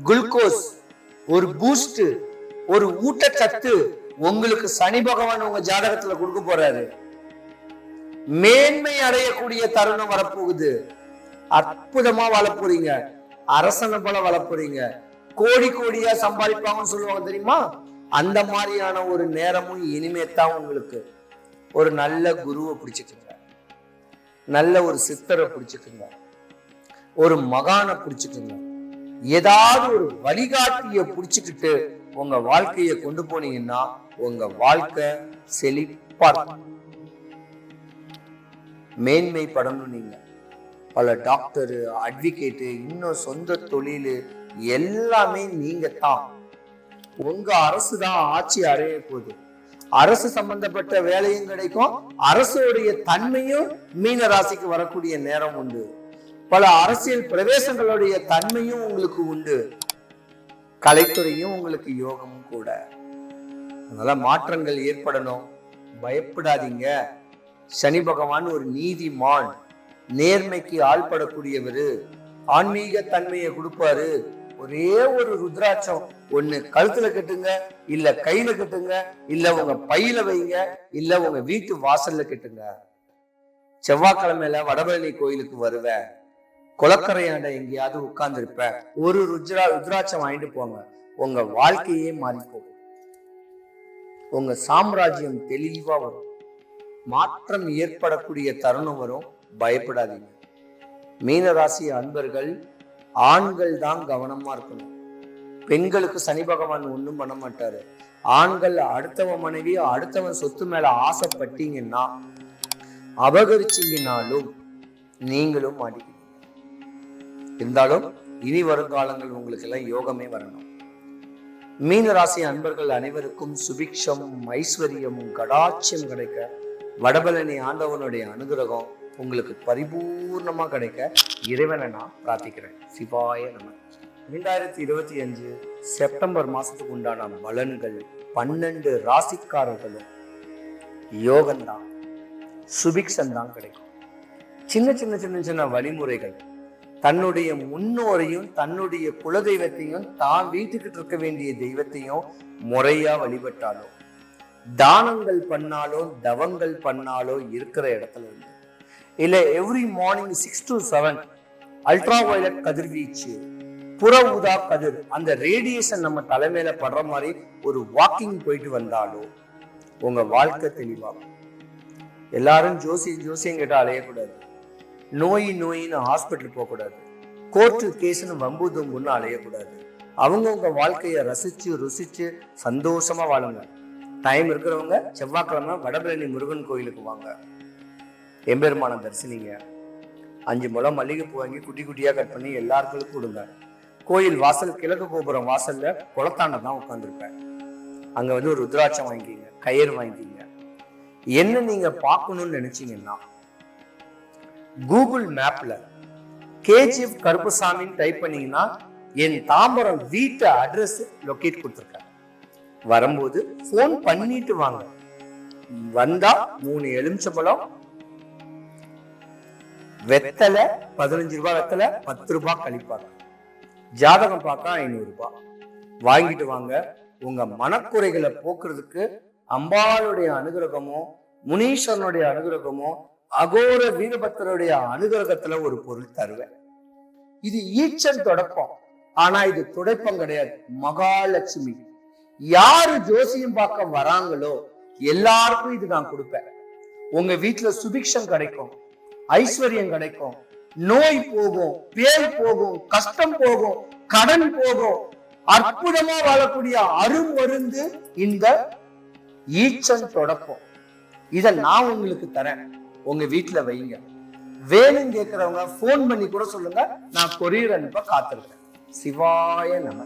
குளுக்கோஸ், ஒரு பூஸ்ட், ஒரு ஊட்டச்சத்து உங்களுக்கு சனி பகவான் உங்க ஜாதகத்துல கொடுக்க போறாரு. மேன்மை அடையக்கூடிய தருணம் வரப்போகுது. அற்புதமா வாழ போறீங்க. அரசனை போல வாழ போறீங்க. கோடி கோடியா சம்பாதிப்பாங்கன்னு சொல்லுவாங்க தெரியுமா? அந்த மாதிரியான ஒரு நேரமும் இனிமே தான் உங்களுக்கு. ஒரு நல்ல குருவை பிடிச்சுக்குங்க, நல்ல ஒரு சித்தரை பிடிச்சுக்குங்க, ஒரு மகானை பிடிச்சுக்குங்க. ஏதாவது ஒரு வழிகாட்டிய பிடிச்சுக்கிட்டு உங்க வாழ்க்கைய கொண்டு போனீங்கன்னா உங்க வாழ்க்கை செழிப்பா மேன்மை படணும். நீங்க பல டாக்டர், அட்வொகேட், இன்னும் சொந்த தொழில் எல்லாமே நீங்க தான். உங்க அரசு தான் ஆட்சி அடைய போகுது. அரசு சம்பந்தப்பட்ட வேலையும் கிடைக்கும். அரசுடைய தன்மையும் மீன ராசிக்கு வரக்கூடிய நேரம் உண்டு. பல அரசியல் பிரவேசங்களுடைய தன்மையும் உங்களுக்கு உண்டு. கலைத்துறையும் உங்களுக்கு யோகமும் கூட. அதனால மாற்றங்கள் ஏற்படணும். பயப்படாதீங்க. சனி பகவான் ஒரு நீதிமான், நேர்மைக்கு ஆள்படக்கூடியவரு, ஆன்மீக தன்மையை கொடுப்பாரு. ஒரே ஒரு ருத்ராட்சம் ஒண்ணு கழுத்துல கட்டுங்க, இல்ல கையில கட்டுங்க, இல்ல உங்க பையில வைங்க, இல்ல உங்க வீட்டு வாசல்ல கட்டுங்க. செவ்வாய்க்கிழமையில வடபழனி கோயிலுக்கு வருவேன், குளக்கரையாண்ட எங்கேயாவது உட்கார்ந்து இருப்பேன், ஒரு ருத்ராட்சம் வாங்கிட்டு போங்க. உங்க வாழ்க்கையே மாறி போகும். உங்க சாம்ராஜ்யம் தெளிவா வரும். மாற்றம் ஏற்படக்கூடிய தருணம் வரும். பயப்படாதீங்க. மீனராசி அன்பர்கள், ஆண்கள் தான் கவனமா இருக்கணும். பெண்களுக்கு சனி பகவான் ஒண்ணும் பண்ண மாட்டாரு. ஆண்கள் அடுத்தவன் மனைவி, அடுத்தவன் சொத்து மேல ஆசைப்பட்டீங்கன்னா, அபகரிச்சீங்கன்னாலும் நீங்களும் மாட்டிக்கிறீங்க. இருந்தாலும் இனி வருங்காலங்கள் உங்களுக்கு எல்லாம் யோகமே வரணும். மீனராசி அன்பர்கள் அனைவருக்கும் சுபிக்ஷம், ஐஸ்வர்யம், கடாட்சியம் கிடைக்க, வடபழனி ஆண்டவனுடைய அனுகிரகம் உங்களுக்கு பரிபூர்ணமா கிடைக்க இறைவனை நான் பிரார்த்திக்கிறேன். சிவாய நம. 2025 செப்டம்பர் மாசத்துக்கு உண்டான பலன்கள் 12 ராசிக்காரர்களும் யோகம்தான், சுபிக்ஷம் தான் கிடைக்கும். சின்ன சின்ன சின்ன சின்ன வழிமுறைகள், தன்னுடைய முன்னோரையும் தன்னுடைய குலதெய்வத்தையும் தான் வீட்டுக்கிட்டு இருக்க வேண்டிய தெய்வத்தையும் முறையா வழிபட்டாலோ, தானங்கள் பண்ணாலோ, தவங்கள் பண்ணாலோ இருக்கிற இடத்துல இருந்து இல்ல every morning 6 to 7 ultra violet கதிர்வீச்சு, புற ஊதா கதிர், அந்த ரேடியேஷன் நம்ம தலைமையில படுற மாதிரி ஒரு வாக்கிங் போயிட்டு வந்தாலும் உங்க வாழ்க்கை தெளிவாகும். எல்லாரும் ஜோசியம் கேட்டா அலையக்கூடாது, நோயின்னு ஹாஸ்பிட்டல் போக கூடாது, கோர்ட்டு கேஸ்னு வம்பு தும்புன்னு அலையக்கூடாது. அவங்கவுங்க வாழ்க்கைய ரசிச்சு ருசிச்சு சந்தோஷமா வாழுங்க. டைம் இருக்கிறவங்க செவ்வாய்க்கிழமை வடபழனி முருகன் கோயிலுக்கு வாங்க, எம்பெருமான தரிசனிங்க. 5 முழம் மல்லிகைப்பூ வாங்கி குட்டி குட்டியா கட் பண்ணி எல்லாருக்கும் கொடுங்க. கோயில் வாசல் கிழக்கு கோபுரம் வாசல்ல குளத்தாண்ட தான் உட்காந்துருப்பேன். அங்க ஒரு ருத்ராட்சம் வாங்கிக்கிங்க, கயிறு வாங்கிக்கிங்க. என்ன நீங்க பார்க்கணும்னு நினைச்சீங்கன்னா கூகுள் மேப்ல KGF கருப்பசாமின்னு டைப் பண்ணீங்கன்னா என் தாம்பரம் வீட்டு அட்ரஸ் லொகேட் கொடுத்துருக்கேன். வரும்போது போன் பண்ணிட்டு வாங்க. வந்தா 3 எலுமிச்சம்பழம், வெத்தலை 15 ரூபாய் வெத்தலை, 10 ரூபாய் கழிப்பாங்க. ஜாதகம் பார்த்தா 500 ரூபாய் வாங்கிட்டு வாங்க. உங்க மனக்குறைகளை போக்குறதுக்கு அம்பாளுடைய அனுகிரகமோ முனீஸ்வரனுடைய அனுகிரகமோ அகோர வீரபத்திரருடைய அனுகிரகத்துல ஒரு பொருள் தருவேன். இது ஈச்சன் தொடப்பம், ஆனா இது துடைப்பம் கிடையாது. மகாலட்சுமி யாரு ஜோசியம் பார்க்க வராங்களோ எல்லாருக்கும் இது நான் கொடுப்பேன். உங்க வீட்டுல சுபிக்ஷம் கிடைக்கும், ஐஸ்வர்யம் கிடைக்கும், நோய் போகும், பேய் போகும், கஷ்டம் போகும், கடன் போகும். அற்புதமா வாழக்கூடிய அருமருந்து இந்த ஈச்சன் தொடப்பம். இத நான் உங்களுக்கு தரேன், உங்க வீட்டுல வைங்க. வேணும்னு கேட்கிறவங்க போன் பண்ணி கூட சொல்லுங்க, நான் கொரியர் அனுப்ப காத்திருக்கேன். சிவாய நம.